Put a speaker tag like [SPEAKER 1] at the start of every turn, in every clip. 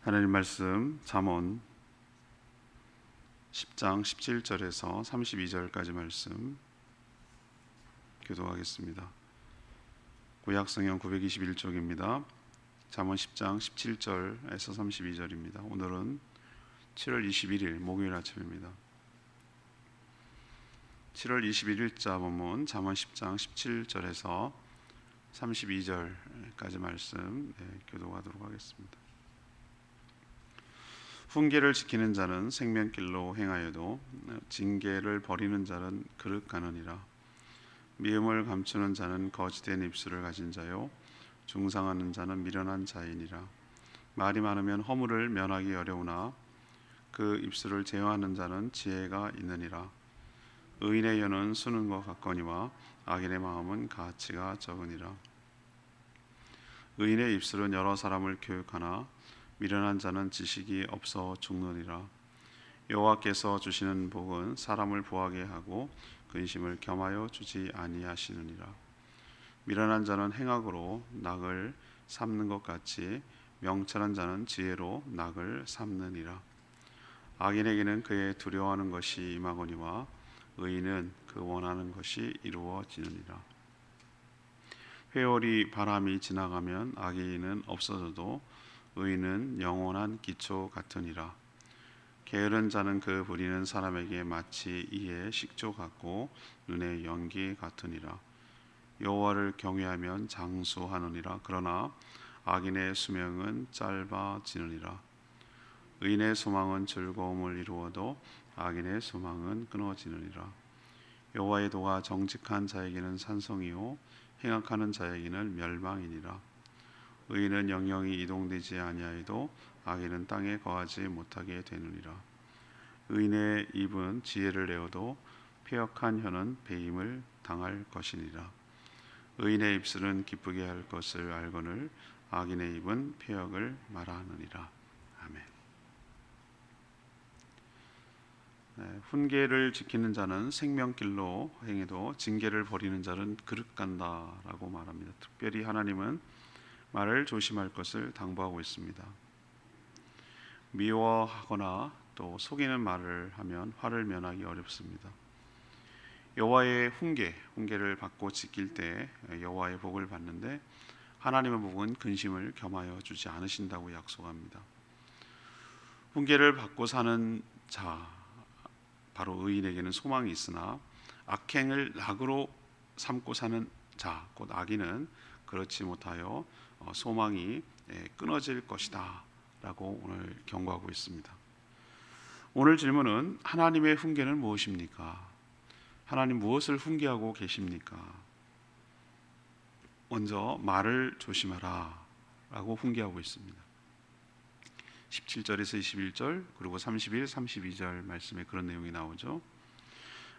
[SPEAKER 1] 하나님 말씀 잠언 10장 17절에서 32절까지 말씀 교독하겠습니다. 구약성경 921쪽입니다. 잠언 10장 17절에서 32절입니다. 오늘은 7월 21일 목요일 아침입니다. 7월 21일자 본문 잠언 10장 17절에서 32절까지 말씀 교독하도록 하겠습니다. 훈계를 지키는 자는 생명길로 행하여도 징계를 버리는 자는 그릇 가느니라. 미움을 감추는 자는 거짓된 입술을 가진 자요 중상하는 자는 미련한 자이니라. 말이 많으면 허물을 면하기 어려우나 그 입술을 제어하는 자는 지혜가 있느니라. 의인의 혀는 수는 것 같거니와 악인의 마음은 가치가 적으니라. 의인의 입술은 여러 사람을 교육하나 미련한 자는 지식이 없어 죽느니라. 여호와께서 주시는 복은 사람을 부하게 하고 근심을 겸하여 주지 아니하시느니라. 미련한 자는 행악으로 낙을 삼는 것 같이 명철한 자는 지혜로 낙을 삼느니라. 악인에게는 그의 두려워하는 것이 임하거니와 의인은 그 원하는 것이 이루어지느니라. 회오리 바람이 지나가면 악인은 없어져도 의인은 영원한 기초 같으니라. 게으른 자는 그 부리는 사람에게 마치 이의 식조 같고 눈의 연기 같으니라. 여호와를 경외하면 장수하느니라. 그러나 악인의 수명은 짧아지느니라. 의인의 소망은 즐거움을 이루어도 악인의 소망은 끊어지느니라. 여호와의 도가 정직한 자에게는 산성이요 행악하는 자에게는 멸망이니라. 의인은 영영이 이동되지 아니하여도 악인은 땅에 거하지 못하게 되느니라. 의인의 입은 지혜를 내어도 패역한 혀는 배임을 당할 것이니라. 의인의 입술은 기쁘게 할 것을 알거늘 악인의 입은 패역을 말하느니라. 아멘. 훈계를 지키는 자는 생명길로 행해도 징계를 버리는 자는 그릇 간다라고 말합니다. 특별히 하나님은 말을 조심할 것을 당부하고 있습니다. 미워하거나 또 속이는 말을 하면 화를 면하기 어렵습니다. 여호와의 훈계를 받고 지킬 때 여호와의 복을 받는데 하나님의 복은 근심을 겸하여 주지 않으신다고 약속합니다. 훈계를 받고 사는 자, 바로 의인에게는 소망이 있으나 악행을 낙으로 삼고 사는 자, 곧 악인은 그렇지 못하여 소망이 끊어질 것이다 라고 오늘 경고하고 있습니다. 오늘 질문은 하나님의 훈계는 무엇입니까? 하나님 무엇을 훈계하고 계십니까? 먼저 말을 조심하라 라고 훈계하고 있습니다. 17절에서 21절 그리고 31, 32절 말씀에 그런 내용이 나오죠.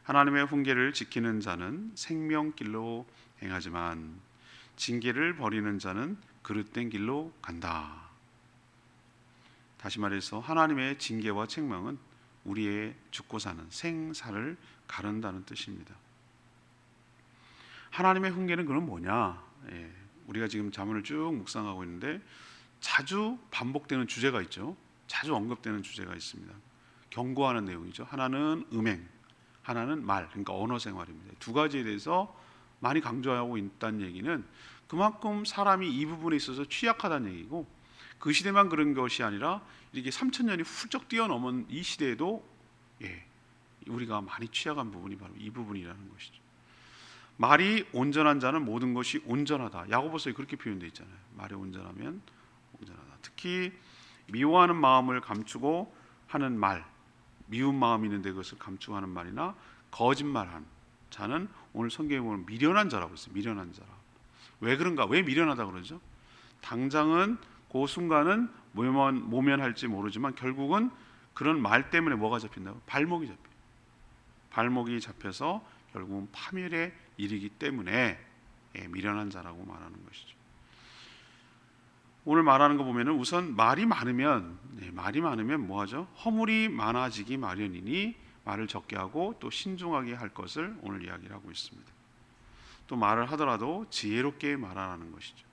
[SPEAKER 1] 하나님의 훈계를 지키는 자는 생명길로 행하지만 징계를 버리는 자는 그릇된 길로 간다. 다시 말해서 하나님의 징계와 책망은 우리의 죽고 사는 생사를 가른다는 뜻입니다. 하나님의 훈계는 그럼 뭐냐? 우리가 지금 잠언을 쭉 묵상하고 있는데 자주 반복되는 주제가 있죠. 자주 언급되는 주제가 있습니다. 경고하는 내용이죠. 하나는 음행, 하나는 말, 그러니까 언어 생활입니다. 두 가지에 대해서 많이 강조하고 있다는 얘기는 그만큼 사람이 이 부분에 있어서 취약하다는 얘기고, 그 시대만 그런 것이 아니라 이렇게 3000년이 훌쩍 뛰어넘은 이 시대에도 우리가 많이 취약한 부분이 바로 이 부분이라는 것이죠. 말이 온전한 자는 모든 것이 온전하다. 야고보서에 그렇게 표현되어 있잖아요. 말이 온전하면 온전하다. 특히 미워하는 마음을 감추고 하는 말, 미운 마음이 있는데 그것을 감추고 하는 말이나 거짓말하는 자는 오늘 성경에 보면 미련한 자라고 했어요. 미련한 자라. 왜 그런가? 왜 미련하다 그러죠? 당장은 그 순간은 모면할지 모르지만 결국은 그런 말 때문에 뭐가 잡힌다고? 발목이 잡혀요. 발목이 잡혀서 결국은 파멸에 이르기 때문에 미련한 자라고 말하는 것이죠. 오늘 말하는 거 보면은 우선 말이 많으면 뭐하죠? 허물이 많아지기 마련이니 말을 적게 하고 또 신중하게 할 것을 오늘 이야기를 하고 있습니다. 또 말을 하더라도 지혜롭게 말하라는 것이죠.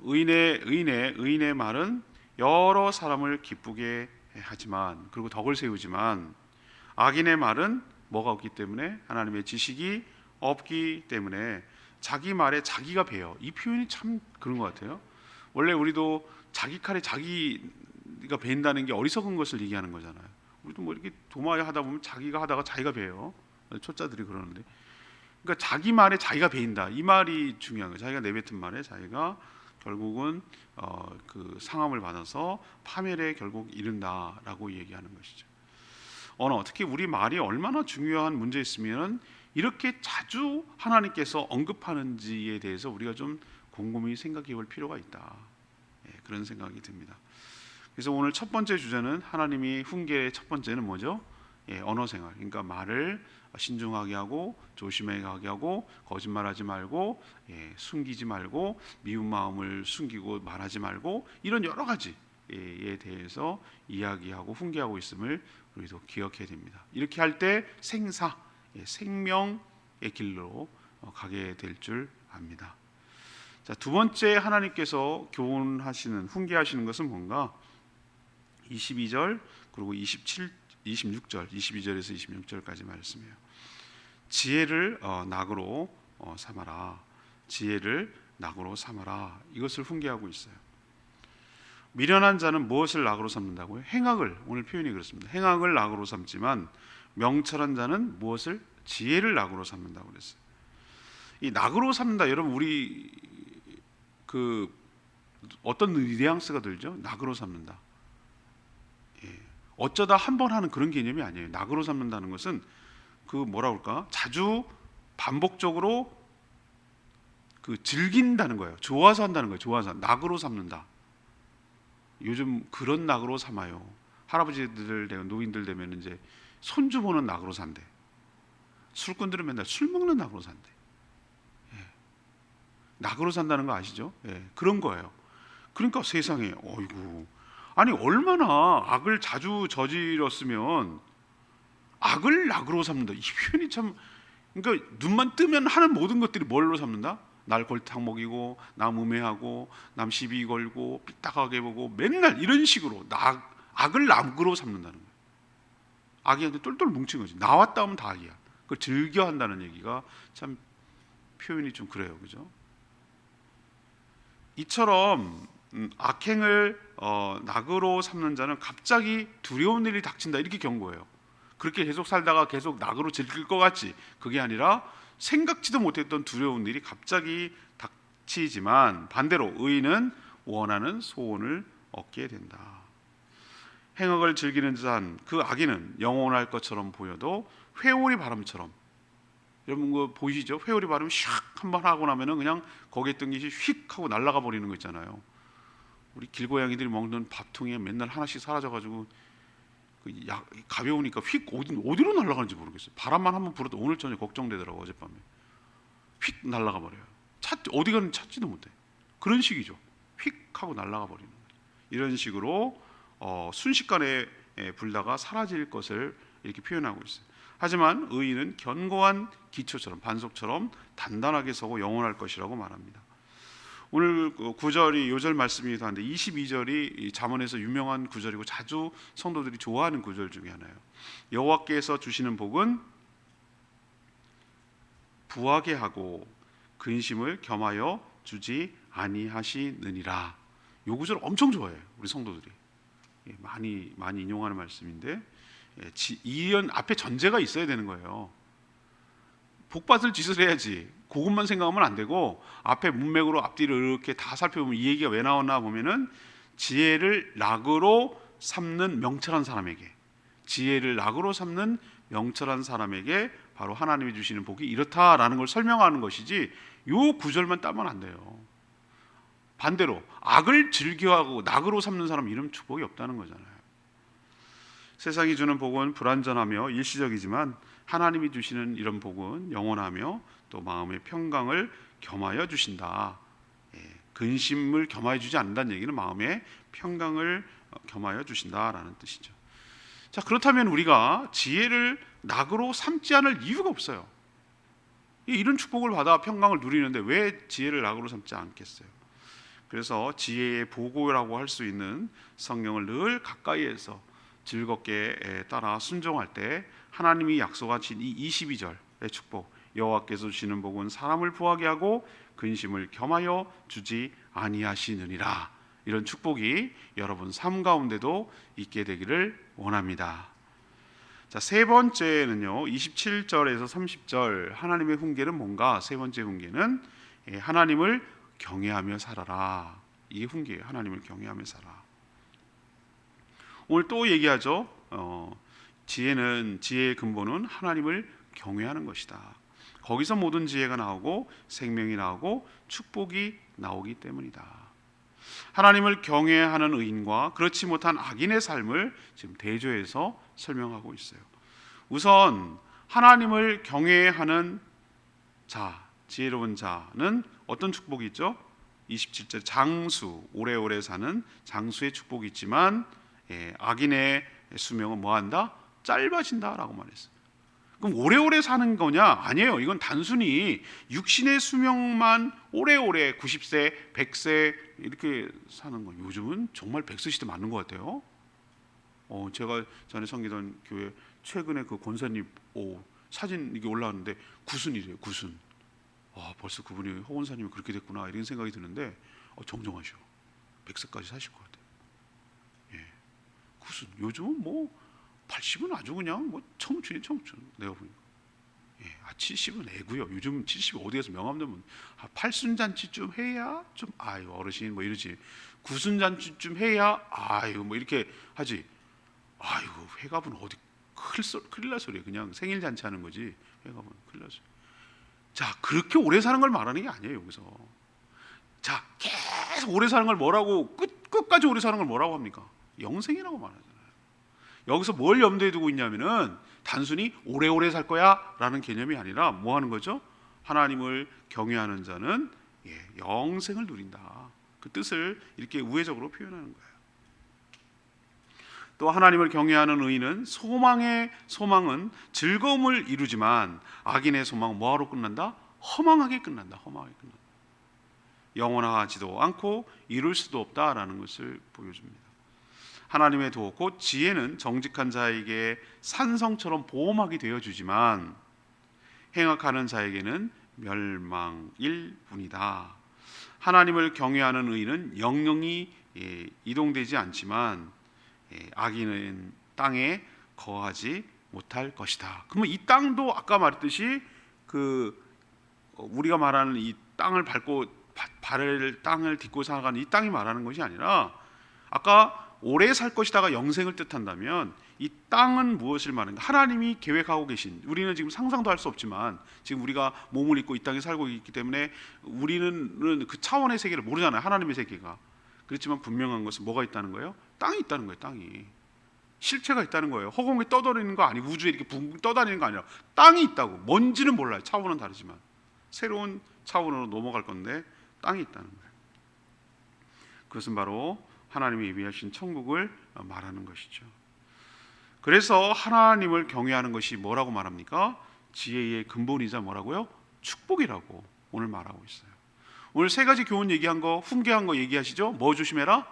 [SPEAKER 1] 의인의 말은 여러 사람을 기쁘게 하지만, 그리고 덕을 세우지만 악인의 말은 뭐가 없기 때문에, 하나님의 지식이 없기 때문에 자기 말에 자기가 베요. 이 표현이 참 그런 것 같아요. 원래 우리도 자기 칼에 자기가 베인다는 게 어리석은 것을 얘기하는 거잖아요. 우리도 뭐 이렇게 도마에 하다 보면 자기가 하다가 자기가 베요. 초짜들이 그러는데, 그러니까 자기 말에 자기가 베인다, 이 말이 중요한 거예요. 자기가 내뱉은 말에 자기가 결국은 그 상함을 받아서 파멸에 결국 이른다라고 얘기하는 것이죠. 언어, 특히 우리 말이 얼마나 중요한 문제였으면 이렇게 자주 하나님께서 언급하는지에 대해서 우리가 좀 곰곰이 생각해 볼 필요가 있다. 그런 생각이 듭니다. 그래서 오늘 첫 번째 주제는, 하나님이 훈계의 첫 번째는 뭐죠? 언어 생활. 그러니까 말을 신중하게 하고 조심하게 하고 거짓말하지 말고 숨기지 말고 미운 마음을 숨기고 말하지 말고, 이런 여러 가지에 대해서 이야기하고 훈계하고 있음을 우리도 기억해야 됩니다. 이렇게 할 때 생명의 길로 가게 될 줄 압니다. 자, 두 번째 하나님께서 교훈하시는, 훈계하시는 것은 뭔가? 22절 그리고 26절, 22절에서 26절까지 말씀이에요. 지혜를 낙으로 삼아라. 지혜를 낙으로 삼아라. 이것을 훈계하고 있어요. 미련한 자는 무엇을 낙으로 삼는다고요? 행악을. 오늘 표현이 그렇습니다. 행악을 낙으로 삼지만 명철한 자는 무엇을? 지혜를 낙으로 삼는다고 그랬어요. 이 낙으로 삼는다, 여러분, 우리 그 어떤 뉘앙스가 들죠? 낙으로 삼는다. 어쩌다 한 번 하는 그런 개념이 아니에요. 낙으로 삼는다는 것은 그 뭐라 그럴까? 자주 반복적으로 그 즐긴다는 거예요. 좋아서 한다는 거예요. 좋아서. 낙으로 삼는다. 요즘 그런 낙으로 삼아요. 할아버지들 되고 노인들 되면 이제 손주 보는 낙으로 산대. 술꾼들은 맨날 술 먹는 낙으로 산대. 낙으로 산다는 거 아시죠? 그런 거예요. 그러니까 세상에, 어이구, 아니 얼마나 악을 자주 저질렀으면 악을 낙으로 삼는다. 이 표현이 참, 그러니까 눈만 뜨면 하는 모든 것들이 뭘로 삼는다? 날 골탕 먹이고, 남 음해하고, 남 시비 걸고, 삐딱하게 보고, 맨날 이런 식으로 악을 낙으로 삼는다는 거예요. 악이한테 똘똘 뭉친 거지. 나왔다 하면 다 악이야. 그걸 즐겨한다는 얘기가 참 표현이 좀 그래요, 그죠? 이처럼 악행을 낙으로 삼는 자는 갑자기 두려운 일이 닥친다, 이렇게 경고해요. 그렇게 계속 살다가 계속 낙으로 즐길 것 같지, 그게 아니라 생각지도 못했던 두려운 일이 갑자기 닥치지만 반대로 의인은 원하는 소원을 얻게 된다. 행악을 즐기는 자는, 그 악인은 영원할 것처럼 보여도 회오리 바람처럼, 여러분 그 보이시죠? 회오리 바람 샥 한번 하고 나면은 그냥 거기에 있던 게 휙 하고 날아가 버리는 거 있잖아요. 우리 길고양이들이 먹는 밥통에 맨날 하나씩 사라져가지고 가벼우니까 휙 어디로 날아가는지 모르겠어요. 바람만 한번 불어도 오늘 저녁 걱정되더라고. 어젯밤에 휙 날아가 버려요. 어디 가는지 찾지도 못해. 그런 식이죠. 휙 하고 날아가 버리는 거죠. 이런 식으로 순식간에 불다가 사라질 것을 이렇게 표현하고 있어요. 하지만 의인은 견고한 기초처럼, 반석처럼 단단하게 서고 영원할 것이라고 말합니다. 오늘 9절이 요절 말씀이기도 한데 22절이 잠언에서 유명한 구절이고 자주 성도들이 좋아하는 구절 중에 하나예요. 여호와께서 주시는 복은 부하게 하고 근심을 겸하여 주지 아니하시느니라. 이 구절 엄청 좋아해요, 우리 성도들이. 많이 인용하는 말씀인데, 이런 앞에 전제가 있어야 되는 거예요. 복받을 짓을 해야지. 그것만 생각하면 안 되고, 앞에 문맥으로 앞뒤를 이렇게 다 살펴보면 이 얘기가 왜 나왔나 보면은, 지혜를 낙으로 삼는 명철한 사람에게, 지혜를 낙으로 삼는 명철한 사람에게 바로 하나님이 주시는 복이 이렇다라는 걸 설명하는 것이지, 요 구절만 따면 안 돼요. 반대로 악을 즐겨하고 낙으로 삼는 사람, 이런 축복이 없다는 거잖아요. 세상이 주는 복은 불완전하며 일시적이지만 하나님이 주시는 이런 복은 영원하며 또 마음의 평강을 겸하여 주신다. 근심을 겸하여 주지 않는다는 얘기는 마음의 평강을 겸하여 주신다라는 뜻이죠. 자, 그렇다면 우리가 지혜를 낙으로 삼지 않을 이유가 없어요. 이런 축복을 받아 평강을 누리는데 왜 지혜를 낙으로 삼지 않겠어요? 그래서 지혜의 보고라고 할 수 있는 성령을 늘 가까이에서 즐겁게 따라 순종할 때 하나님이 약속하신 이 22절의 축복, 여호와께서 주시는 복은 사람을 부하게 하고 근심을 겸하여 주지 아니하시느니라, 이런 축복이 여러분 삶 가운데도 있게 되기를 원합니다. 자, 세 번째는요, 27절에서 30절 하나님의 훈계는 뭔가? 세 번째 훈계는 하나님을 경외하며 살아라. 이게 훈계예요. 하나님을 경외하며 살아. 오늘 또 얘기하죠. 지혜의 근본은 하나님을 경외하는 것이다. 거기서 모든 지혜가 나오고 생명이 나오고 축복이 나오기 때문이다. 하나님을 경외하는 의인과 그렇지 못한 악인의 삶을 지금 대조해서 설명하고 있어요. 우선 하나님을 경외하는 자, 지혜로운 자는 어떤 축복이 있죠? 27절 장수, 오래오래 사는 장수의 축복이 있지만 악인의 수명은 뭐한다? 짧아진다라고 말했어요. 그럼 오래오래 사는 거냐? 아니에요. 이건 단순히 육신의 수명만 오래오래 90세, 100세 이렇게 사는 거. 요즘은 정말 100세 시대 맞는 것 같아요. 제가 전에 섬기던 교회 최근에 그 권사님 사진 이게 올라왔는데 구순이래요. 구순. 벌써 그분이 허원사님이 그렇게 됐구나 이런 생각이 드는데 정정하셔. 100세까지 사실 것 같아요. 예. 구순. 요즘은 뭐 80은 아주 그냥 뭐 청춘이 청춘. 내가 보니까. 70은 애고요. 요즘 70 어디에서 명함되면 팔순잔치쯤 해야 좀 어르신 뭐 이러지. 구순잔치쯤 해야 뭐 이렇게 하지. 회갑은 어디 큰일 날 소리예요. 그냥 생일 잔치 하는 거지. 회갑은 큰일 날 소리. 자, 그렇게 오래 사는 걸 말하는 게 아니에요. 여기서. 자, 계속 오래 사는 걸 뭐라고 끝까지 오래 사는 걸 뭐라고 합니까? 영생이라고 말하잖아요. 여기서 뭘 염두에 두고 있냐면은 단순히 오래오래 살 거야 라는 개념이 아니라 뭐 하는 거죠? 하나님을 경외하는 자는 영생을 누린다. 그 뜻을 이렇게 우회적으로 표현하는 거예요. 또 하나님을 경외하는 의인은 소망은 즐거움을 이루지만 악인의 소망은 뭐하러 끝난다? 허망하게 끝난다. 허망하게 끝난다. 영원하지도 않고 이룰 수도 없다라는 것을 보여줍니다. 하나님의 도 곧 지혜는 정직한 자에게 산성처럼 보호막이 되어주지만 행악하는 자에게는 멸망일 뿐이다. 하나님을 경외하는 의인은 영영이 이동되지 않지만 악인은 땅에 거하지 못할 것이다. 그러면 이 땅도 아까 말했듯이 우리가 말하는 이 땅을 밟고 땅을 딛고 살아가는 이 땅이 말하는 것이 아니라 아까 오래 살 것이다가 영생을 뜻한다면 이 땅은 무엇을 말하는가? 하나님이 계획하고 계신, 우리는 지금 상상도 할 수 없지만 지금 우리가 몸을 입고 이 땅에 살고 있기 때문에 우리는 그 차원의 세계를 모르잖아요. 하나님의 세계가. 그렇지만 분명한 것은 뭐가 있다는 거예요? 땅이 있다는 거예요. 땅이. 실체가 있다는 거예요. 허공에 떠다니는 거 아니고 우주에 이렇게 붕붕 떠다니는 거 아니라 땅이 있다고. 뭔지는 몰라요. 차원은 다르지만 새로운 차원으로 넘어갈 건데 땅이 있다는 거예요. 그것은 바로 하나님이 예비하신 천국을 말하는 것이죠. 그래서 하나님을 경외하는 것이 뭐라고 말합니까? 지혜의 근본이자 뭐라고요? 축복이라고 오늘 말하고 있어요. 오늘 세 가지 교훈 얘기한 거, 훈계한 거 얘기하시죠? 뭐 조심해라?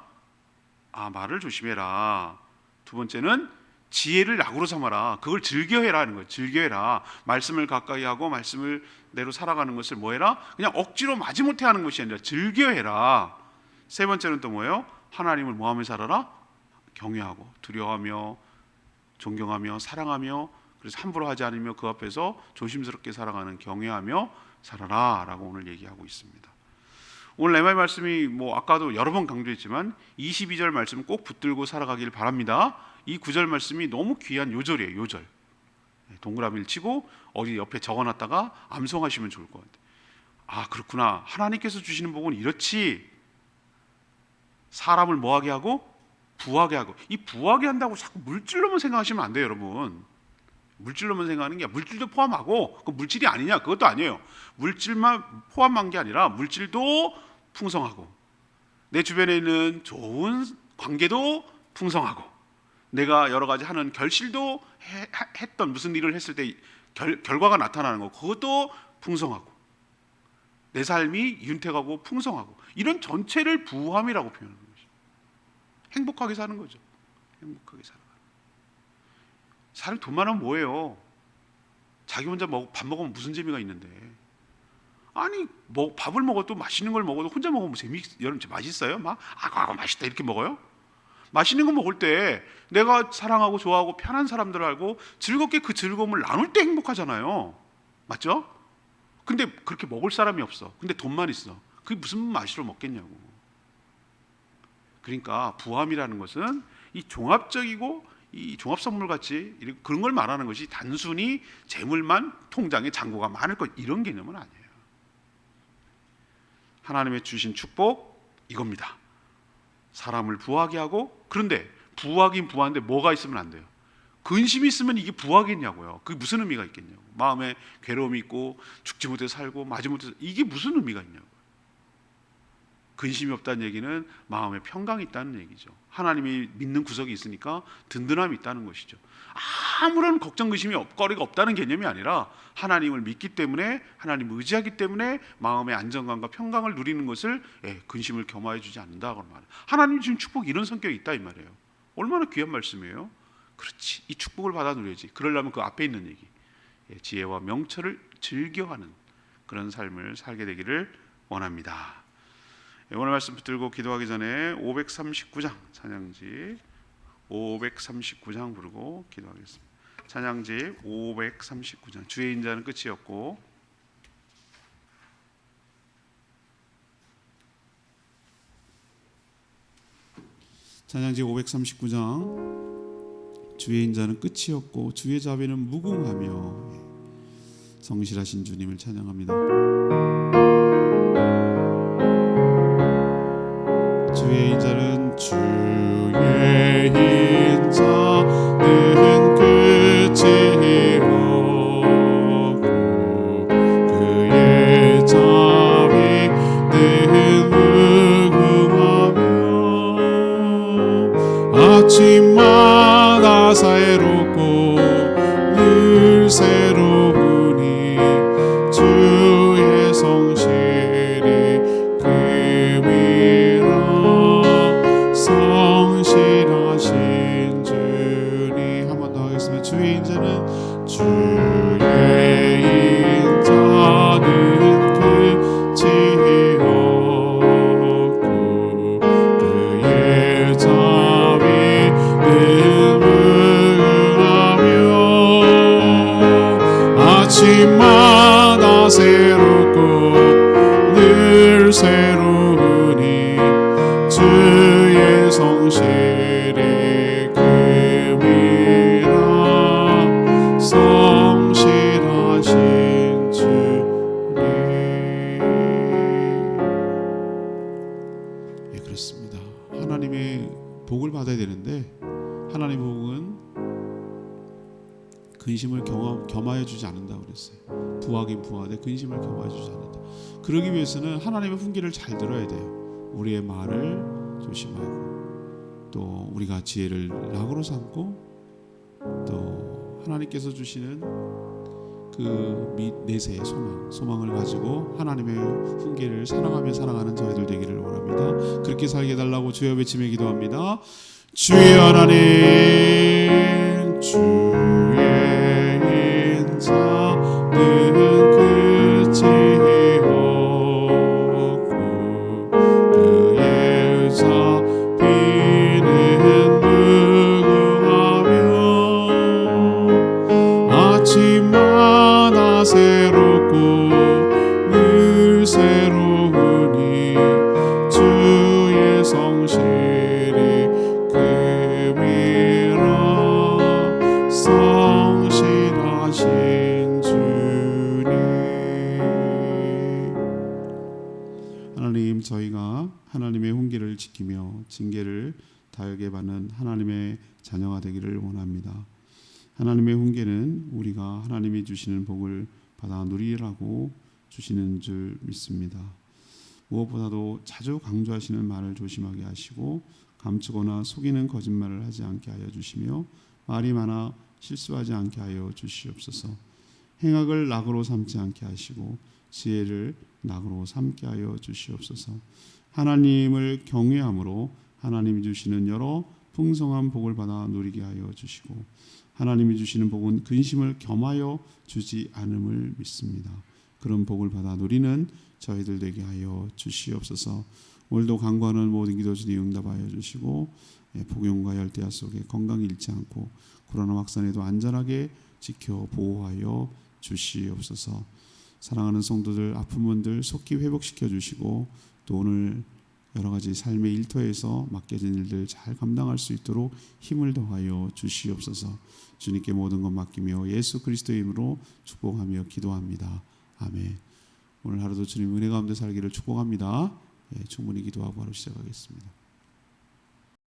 [SPEAKER 1] 말을 조심해라. 두 번째는 지혜를 약으로 삼아라. 그걸 즐겨해라 하는 거예요. 즐겨해라. 말씀을 가까이 하고 말씀을 대로 살아가는 것을 뭐해라? 그냥 억지로 마지못해 하는 것이 아니라 즐겨해라. 세 번째는 또 뭐예요? 하나님을 뭐하며 살아라? 경외하고 두려워하며 존경하며 사랑하며, 그래서 함부로 하지 않으며 그 앞에서 조심스럽게 살아가는 경외하며 살아라 라고 오늘 얘기하고 있습니다. 오늘 레마의 말씀이 아까도 여러 번 강조했지만 22절 말씀 꼭 붙들고 살아가길 바랍니다. 이 9절 말씀이 너무 귀한 요절이에요. 요절. 동그라미를 치고 어디 옆에 적어놨다가 암송하시면 좋을 것 같아요. 그렇구나. 하나님께서 주시는 복은 이렇지. 사람을 뭐하게 하고? 부하게 하고. 이 부하게 한다고 자꾸 물질로만 생각하시면 안 돼요, 여러분. 물질로만 생각하는 게 물질도 포함하고, 그 물질이 아니냐? 그것도 아니에요. 물질만 포함한 게 아니라 물질도 풍성하고, 내 주변에 있는 좋은 관계도 풍성하고, 내가 여러 가지 하는 결실도 했던 무슨 일을 했을 때 결과가 나타나는 거, 그것도 풍성하고, 내 삶이 윤택하고 풍성하고 이런 전체를 부함이라고 표현하는 거죠. 행복하게 사는 거죠. 행복하게 살아가는. 사람이 돈 많으면 뭐예요? 자기 혼자 밥 먹으면 무슨 재미가 있는데? 아니 뭐 밥을 먹어도 맛있는 걸 먹어도 혼자 먹으면 여러분 맛있어요? 막 맛있다 이렇게 먹어요? 맛있는 거 먹을 때 내가 사랑하고 좋아하고 편한 사람들하고 즐겁게 그 즐거움을 나눌 때 행복하잖아요. 맞죠? 근데 그렇게 먹을 사람이 없어. 근데 돈만 있어. 그게 무슨 맛으로 먹겠냐고. 그러니까 부함이라는 것은 이 종합적이고 이 종합선물 같이 그런 걸 말하는 것이 단순히 재물만 통장에 잔고가 많을 것 이런 개념은 아니에요. 하나님의 주신 축복 이겁니다. 사람을 부하게 하고, 그런데 부하긴 부한데 뭐가 있으면 안 돼요? 근심이 있으면 이게 부하겠냐고요. 그게 무슨 의미가 있겠냐고. 마음에 괴로움이 있고 죽지 못해 살고 마지못해 이게 무슨 의미가 있냐고. 근심이 없다는 얘기는 마음에 평강이 있다는 얘기죠. 하나님이 믿는 구석이 있으니까 든든함이 있다는 것이죠. 아무런 걱정 근심이 거리가 없다는 개념이 아니라 하나님을 믿기 때문에, 하나님을 의지하기 때문에 마음의 안정감과 평강을 누리는 것을 근심을 겸하여 주지 않는다고 말해요. 하나님 지금 축복이 이런 성격이 있다 이 말이에요. 얼마나 귀한 말씀이에요. 그렇지, 이 축복을 받아 누려야지. 그러려면 그 앞에 있는 얘기, 지혜와 명철을 즐겨하는 그런 삶을 살게 되기를 원합니다. 오늘 말씀 붙들고 기도하기 전에 539장 찬양지 539장 부르고 기도하겠습니다. 찬양지 539장 주의 인자는 끝이었고, 찬양지 539장 주의 인자는 끝이었고 주의 자비는 무궁하며, 성실하신 주님을 찬양합니다. 주의 인자는 끝이 없고 그의 자비는 무궁하며, 아침마다 새롭고 늘 새로우니 주의 성실이 금이라. 성실하신 주님, 한 번 더 하겠습니다. 주의 인자는 끝이 없고 그의 자비는 무궁하며, 아침마다 새롭고 늘 새로우니 주의 성실이 금이라. 성실하신 주님. 그렇습니다. 하나님의 복을 받아야 되는데 하나님의 복은 근심을 겸하여 주지 않는다고 그랬어요. 부하긴 부하되 근심을 겸하여 주지 않는다. 그러기 위해서는 하나님의 훈계를 잘 들어야 돼요. 우리의 말을 조심하고, 또 우리가 지혜를 낙으로 삼고, 또 하나님께서 주시는 그 내세의 소망을 가지고 하나님의 훈계를 사랑하며 살아가는 저희들 되기를 원합니다. 그렇게 살게 해달라고 주여 외치며 기도합니다. 주의 하나님, 주의 인자는 끝이 없고 그의 자비는 무궁하며, 아침마다 새롭고 늘 새로우니 주의 성실이 금이라. 성실하신 주님. 하나님, 저희가 하나님의 훈계를 지키며 징계를 다하게 받는 하나님의 자녀가 되기를 원합니다. 하나님의 훈계는 우리가 하나님이 주시는 복을 받아 누리라고 주시는 줄 믿습니다. 무엇보다도 자주 강조하시는 말을 조심하게 하시고, 감추거나 속이는 거짓말을 하지 않게 하여 주시며, 말이 많아 실수하지 않게 하여 주시옵소서. 행악을 낙으로 삼지 않게 하시고
[SPEAKER 2] 지혜를 낙으로 삼게 하여 주시옵소서. 하나님을 경외함으로 하나님이 주시는 여러 풍성한 복을 받아 누리게 하여 주시고, 하나님이 주시는 복은 근심을 겸하여 주지 않음을 믿습니다. 그런 복을 받아 누리는 저희들 되게 하여 주시옵소서. 오늘도 간구하는 모든 기도 주님 응답하여 주시고, 폭염과 열대야 속에 건강 잃지 않고 코로나 확산에도 안전하게 지켜 보호하여 주시옵소서. 사랑하는 성도들 아픈 분들 속히 회복시켜 주시고, 또 오늘 여러 가지 삶의 일터에서 맡겨진 일들 잘 감당할 수 있도록 힘을 더하여 주시옵소서. 주님께 모든 것 맡기며 예수 그리스도의 이름으로 축복하며 기도합니다. 아멘. 오늘 하루도 주님 은혜 가운데 살기를 축복합니다. 충분히 기도하고 하루 시작하겠습니다.